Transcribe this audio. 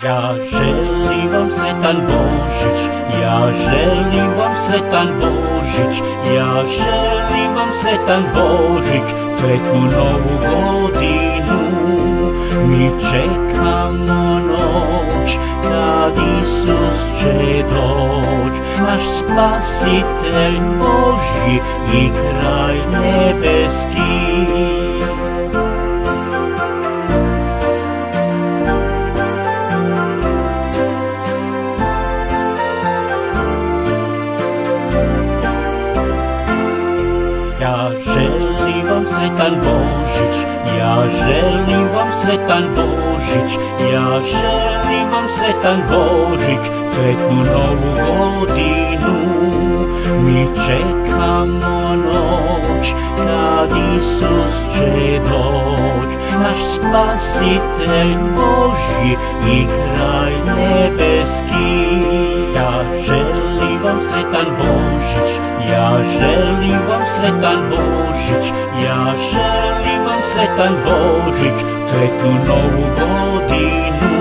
Ja želim vam sretan Božić, ja želim vam sretan Božić, ja želim vam sretan Božić, sretnu novu godinu. Mi čekamo noć, kad Isus će doć, naš Spasitelj Božji i kralj nebeski. Ja želim vam sretan Božić, ja želim vam sretan Božić, ja želim vam sretan Božić, sretnu novu godinu. Mi čekamo noć, kad Isus će doć, naš Spasitelj Božji i kralj nebeski. Ja želim vam sretan Božić, ja želim vam sretan Božić, ja želim vam sretan Božić, sretnu novu godinu.